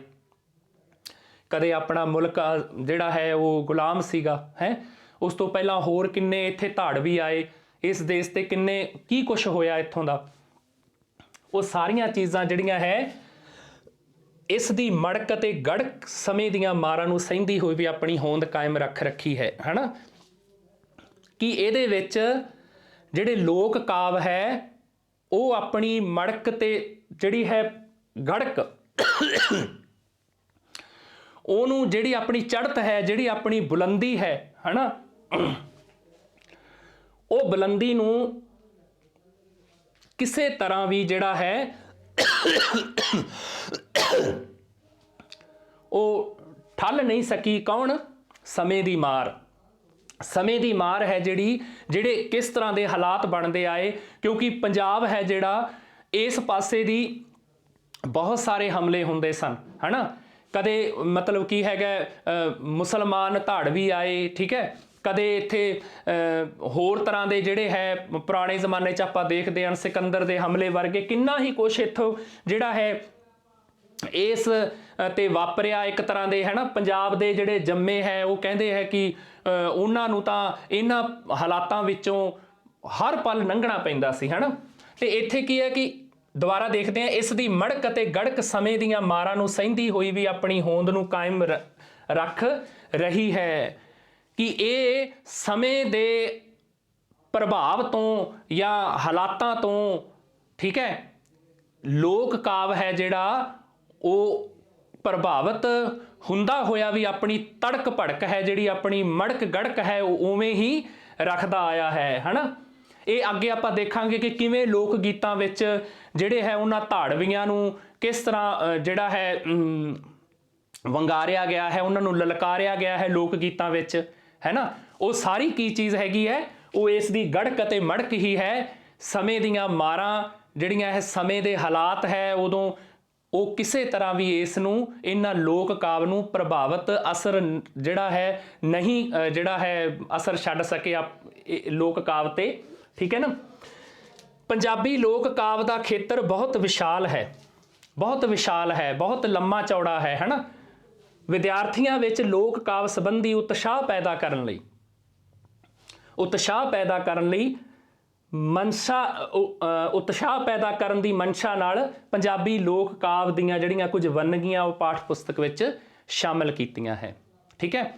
ਕਦੇ ਆਪਣਾ ਮੁਲਕ ਜਿਹੜਾ ਹੈ ਉਹ ਗੁਲਾਮ ਸੀਗਾ ਹੈ, ਉਸ ਤੋਂ ਪਹਿਲਾਂ ਹੋਰ ਕਿੰਨੇ ਇੱਥੇ ਧਾੜਵੀ ਆਏ ਇਸ ਦੇਸ਼ ਤੇ, ਕਿੰਨੇ ਕੀ ਕੁਛ ਹੋਇਆ ਇੱਥੋਂ ਦਾ। ਉਹ ਸਾਰੀਆਂ ਚੀਜ਼ਾਂ ਜਿਹੜੀਆਂ ਹੈ ਇਸ ਦੀ ਮੜਕ ਅਤੇ ਗੜਕ ਸਮੇਂ ਦੀਆਂ ਮਾਰਾਂ ਨੂੰ ਸਹਿੰਦੀ ਹੋਈ ਵੀ ਆਪਣੀ ਹੋਂਦ ਕਾਇਮ ਰੱਖੀ ਹੈ ਹਨਾ। ਕਿ ਇਹਦੇ ਵਿੱਚ ਜਿਹੜੇ ਲੋਕ ਕਾਵ ਹੈ ਉਹ ਆਪਣੀ ਮੜਕ ਤੇ ਜਿਹੜੀ ਹੈ ਗੜਕ ਉਹਨੂੰ ਜਿਹੜੀ ਆਪਣੀ ਚੜ੍ਹਤ ਹੈ, ਜਿਹੜੀ ਆਪਣੀ ਬੁਲੰਦੀ ਹੈ ਹਨਾ, ਉਹ ਬੁਲੰਦੀ ਨੂੰ ਕਿਸੇ ਤਰ੍ਹਾਂ ਵੀ ਜਿਹੜਾ ਹੈ ਉਹ ਠੱਲ ਨਹੀਂ ਸਕੀ। ਕੌਣ? ਸਮੇਂ ਦੀ ਮਾਰ। ਸਮੇਂ ਦੀ ਮਾਰ ਹੈ ਜਿਹੜੇ ਕਿਸ ਤਰ੍ਹਾਂ ਦੇ ਹਾਲਾਤ ਬਣਦੇ ਆਏ, ਕਿਉਂਕਿ ਪੰਜਾਬ ਹੈ ਜਿਹੜਾ ਇਸ ਪਾਸੇ ਦੀ ਬਹੁਤ ਸਾਰੇ ਹਮਲੇ ਹੁੰਦੇ ਸਨ ਹਨਾ। ਕਦੇ ਮਤਲਬ ਕੀ ਹੈਗਾ ਮੁਸਲਮਾਨ ਧਾੜਵੀ ਆਏ, ਠੀਕ ਹੈ, ਕਦੇ ਇੱਥੇ ਹੋਰ ਤਰ੍ਹਾਂ ਦੇ ਜਿਹੜੇ ਹੈ ਪੁਰਾਣੇ ਜ਼ਮਾਨੇ 'ਚ ਆਪਾਂ ਦੇਖਦੇ ਹਾਂ ਸਿਕੰਦਰ ਦੇ ਹਮਲੇ ਵਰਗੇ ਕਿੰਨਾ ਹੀ ਕੁਛ ਇੱਥੋਂ ਜਿਹੜਾ ਹੈ ਇਸ ਤੇ ਵਾਪਰਿਆ ਇੱਕ ਤਰ੍ਹਾਂ ਦੇ ਹੈ ਨਾ। ਪੰਜਾਬ ਦੇ ਜਿਹੜੇ ਜੰਮੇ ਹੈ ਉਹ ਕਹਿੰਦੇ ਹੈ ਕਿ ਉਹਨਾਂ ਨੂੰ ਤਾਂ ਇਹਨਾਂ ਹਾਲਾਤਾਂ ਵਿੱਚੋਂ ਹਰ ਪਲ ਲੰਘਣਾ ਪੈਂਦਾ ਸੀ ਹੈ ਨਾ। ਤੇ ਇੱਥੇ ਕੀ ਹੈ ਕਿ ਦੁਬਾਰਾ ਦੇਖਦੇ ਹਾਂ, ਇਸ ਦੀ ਮੜਕ ਅਤੇ ਗੜਕ ਸਮੇਂ ਦੀਆਂ ਮਾਰਾਂ ਨੂੰ ਸਹਿੰਦੀ ਹੋਈ ਵੀ ਆਪਣੀ ਹੋਂਦ ਨੂੰ ਕਾਇਮ ਰੱਖ ਰਹੀ ਹੈ। ਕਿ ਇਹ ਸਮੇਂ ਦੇ ਪ੍ਰਭਾਵ ਤੋਂ ਜਾਂ ਹਾਲਾਤਾਂ ਤੋਂ ਠੀਕ ਹੈ ਲੋਕ ਕਾਵ ਹੈ ਜਿਹੜਾ ਉਹ ਪ੍ਰਭਾਵਿਤ ਹੁੰਦਾ ਹੋਇਆ ਵੀ ਆਪਣੀ ਤੜਕ ਭੜਕ ਹੈ ਜਿਹੜੀ ਆਪਣੀ ਮੜਕ ਗੜਕ ਹੈ ਉਹ ਉਵੇਂ ਹੀ ਰੱਖਦਾ ਆਇਆ ਹੈ ਹਨਾ। ਇਹ ਅੱਗੇ ਆਪਾਂ ਦੇਖਾਂਗੇ ਕਿ ਕਿਵੇਂ ਲੋਕ ਗੀਤਾਂ ਵਿੱਚ ਜਿਹੜੇ ਹੈ ਉਹਨਾਂ ਧਾੜਵੀਆਂ ਨੂੰ ਕਿਸ ਤਰ੍ਹਾਂ ਜਿਹੜਾ ਹੈ ਵੰਗਾਰਿਆ ਗਿਆ ਹੈ, ਉਹਨਾਂ ਨੂੰ ਲਲਕਾਰਿਆ ਗਿਆ ਹੈ ਲੋਕ ਗੀਤਾਂ ਵਿੱਚ ਹੈ ਨਾ। ਉਹ ਸਾਰੀ ਕੀ ਚੀਜ਼ ਹੈਗੀ ਹੈ, ਉਹ ਇਸ ਦੀ ਗੜਕ ਅਤੇ ਮੜਕ ਹੀ ਹੈ। ਸਮੇਂ ਦੀਆਂ ਮਾਰਾਂ ਜਿਹੜੀਆਂ ਹੈ, ਸਮੇਂ ਦੇ ਹਾਲਾਤ ਹੈ ਉਦੋਂ ਉਹ ਕਿਸੇ ਤਰ੍ਹਾਂ ਵੀ ਇਸ ਨੂੰ ਇਹਨਾਂ ਲੋਕ ਕਾਵ ਨੂੰ ਪ੍ਰਭਾਵਿਤ ਅਸਰ ਜਿਹੜਾ ਹੈ ਨਹੀਂ ਜਿਹੜਾ ਹੈ ਅਸਰ ਛੱਡ ਸਕੇ ਲੋਕ ਕਾਵ ਤੇ। ਠੀਕ ਹੈ ਨਾ। ਪੰਜਾਬੀ ਲੋਕ ਕਾਵ ਦਾ ਖੇਤਰ ਬਹੁਤ ਵਿਸ਼ਾਲ ਹੈ, ਬਹੁਤ ਵਿਸ਼ਾਲ ਹੈ, ਬਹੁਤ ਲੰਮਾ ਚੌੜਾ ਹੈ ਹਨਾ। ਵਿਦਿਆਰਥੀਆਂ ਵਿੱਚ ਲੋਕ ਕਾਵ ਸੰਬੰਧੀ ਉਤਸ਼ਾਹ ਪੈਦਾ ਕਰਨ ਲਈ ਉਤਸ਼ਾਹ ਪੈਦਾ ਕਰਨ ਦੀ ਮਨਸ਼ਾ ਨਾਲ ਪੰਜਾਬੀ ਲੋਕ ਕਾਵ ਦੀਆਂ ਜਿਹੜੀਆਂ ਕੁਝ ਵੰਨਗੀਆਂ ਉਹ ਪਾਠ ਪੁਸਤਕ ਵਿੱਚ ਸ਼ਾਮਲ ਕੀਤੀਆਂ ਹੈ। ਠੀਕ ਹੈ,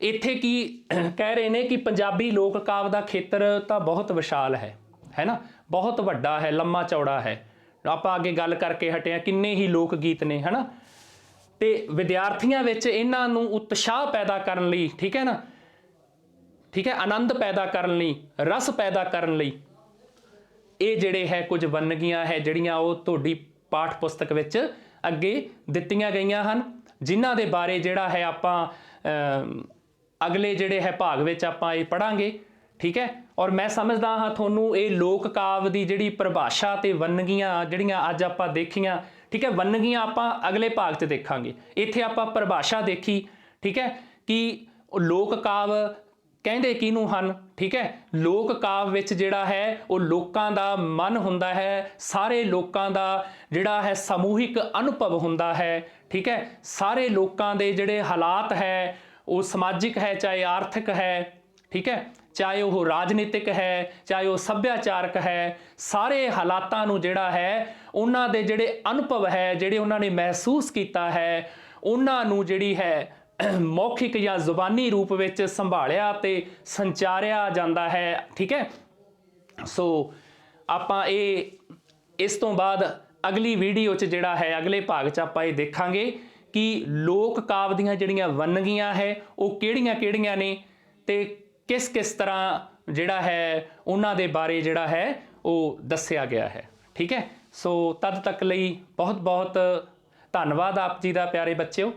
ਇੱਥੇ ਕੀ ਕਹਿ ਰਹੇ ਨੇ ਕਿ ਪੰਜਾਬੀ ਲੋਕ ਕਾਵ ਦਾ ਖੇਤਰ ਤਾਂ ਬਹੁਤ ਵਿਸ਼ਾਲ ਹੈ ਨਾ, ਬਹੁਤ ਵੱਡਾ ਹੈ, ਲੰਮਾ ਚੌੜਾ ਹੈ। ਆਪਾਂ ਅੱਗੇ ਗੱਲ ਕਰਕੇ ਹਟੇ ਹਾਂ ਕਿੰਨੇ ਹੀ ਲੋਕ ਗੀਤ ਨੇ ਹਨਾ। ਤੇ ਵਿਦਿਆਰਥੀਆਂ ਵਿੱਚ ਇਹਨਾਂ ਨੂੰ ਉਤਸ਼ਾਹ ਪੈਦਾ ਕਰਨ ਲਈ ਠੀਕ ਹੈ ਨਾ, ਠੀਕ ਹੈ, ਆਨੰਦ ਪੈਦਾ ਕਰਨ ਲਈ, ਰਸ ਪੈਦਾ ਕਰਨ ਲਈ ਇਹ ਜਿਹੜੇ ਹੈ ਕੁਝ ਵੰਨਗੀਆਂ ਹੈ ਜਿਹੜੀਆਂ ਉਹ ਤੁਹਾਡੀ ਪਾਠ ਪੁਸਤਕ ਵਿੱਚ ਅੱਗੇ ਦਿੱਤੀਆਂ ਗਈਆਂ ਹਨ, ਜਿਨ੍ਹਾਂ ਦੇ ਬਾਰੇ ਜਿਹੜਾ ਹੈ ਆਪਾਂ ਅਗਲੇ ਜਿਹੜੇ ਹੈ ਭਾਗ ਵਿੱਚ ਆਪਾਂ ਇਹ ਪੜ੍ਹਾਂਗੇ। ਠੀਕ ਹੈ, ਔਰ ਮੈਂ ਸਮਝਦਾ ਹਾਂ ਤੁਹਾਨੂੰ ਇਹ ਲੋਕ ਕਾਵ ਦੀ ਜਿਹੜੀ ਪਰਿਭਾਸ਼ਾ ਤੇ ਵੰਨਗੀਆਂ ਜਿਹੜੀਆਂ ਅੱਜ ਆਪਾਂ ਦੇਖੀਆਂ, ਠੀਕ ਹੈ, ਵੰਨਗੀਆਂ ਆਪਾਂ ਅਗਲੇ ਭਾਗ 'ਚ ਦੇਖਾਂਗੇ। ਇੱਥੇ ਆਪਾਂ ਪਰਿਭਾਸ਼ਾ ਦੇਖੀ ਠੀਕ ਹੈ ਕਿ ਲੋਕ ਕਾਵ ਕਹਿੰਦੇ ਕਿਹਨੂੰ ਹਨ। ਠੀਕ ਹੈ, ਲੋਕ ਕਾਵ ਵਿੱਚ ਜਿਹੜਾ ਹੈ ਉਹ ਲੋਕਾਂ ਦਾ ਮਨ ਹੁੰਦਾ ਹੈ, ਸਾਰੇ ਲੋਕਾਂ ਦਾ ਜਿਹੜਾ ਹੈ ਸਮੂਹਿਕ ਅਨੁਭਵ ਹੁੰਦਾ ਹੈ। ਠੀਕ ਹੈ, ਸਾਰੇ ਲੋਕਾਂ ਦੇ ਜਿਹੜੇ ਹਾਲਾਤ ਹੈ ਉਹ ਸਮਾਜਿਕ ਹੈ ਚਾਹੇ ਆਰਥਿਕ ਹੈ, ਠੀਕ ਹੈ, ਚਾਹੇ ਉਹ ਰਾਜਨੀਤਿਕ ਹੈ, ਚਾਹੇ ਉਹ ਸੱਭਿਆਚਾਰਕ ਹੈ, ਸਾਰੇ ਹਾਲਾਤਾਂ ਨੂੰ ਜਿਹੜਾ ਹੈ ਉਹਨਾਂ ਦੇ ਜਿਹੜੇ ਅਨੁਭਵ ਹੈ, ਜਿਹੜੇ ਉਹਨਾਂ ਨੇ ਮਹਿਸੂਸ ਕੀਤਾ ਹੈ, ਉਹਨਾਂ ਨੂੰ ਜਿਹੜੀ ਹੈ ਮੌਖਿਕ ਜਾਂ ਜ਼ੁਬਾਨੀ ਰੂਪ ਵਿੱਚ ਸੰਭਾਲਿਆ ਤੇ ਸੰਚਾਰਿਆ ਜਾਂਦਾ ਹੈ। ਠੀਕ ਹੈ, ਸੋ ਆਪਾਂ ਇਸ ਤੋਂ ਬਾਅਦ ਅਗਲੀ ਵੀਡੀਓ 'ਚ ਜਿਹੜਾ ਹੈ, ਅਗਲੇ ਭਾਗ 'ਚ ਆਪਾਂ ਇਹ ਦੇਖਾਂਗੇ ਕਿ ਲੋਕ ਕਾਵਿ ਦੀਆਂ ਜਿਹੜੀਆਂ ਵੰਨਗੀਆਂ ਹੈ ਉਹ ਕਿਹੜੀਆਂ-ਕਿਹੜੀਆਂ ਨੇ ਤੇ ਕਿਸ ਕਿਸ ਤਰ੍ਹਾਂ ਜਿਹੜਾ ਹੈ ਉਹਨਾਂ ਦੇ ਬਾਰੇ ਜਿਹੜਾ ਹੈ ਉਹ ਦੱਸਿਆ ਗਿਆ ਹੈ। ਠੀਕ ਹੈ, ਸੋ ਤਦ ਤੱਕ ਲਈ ਬਹੁਤ ਬਹੁਤ ਧੰਨਵਾਦ ਆਪ ਜੀ ਦਾ ਪਿਆਰੇ ਬੱਚਿਓ।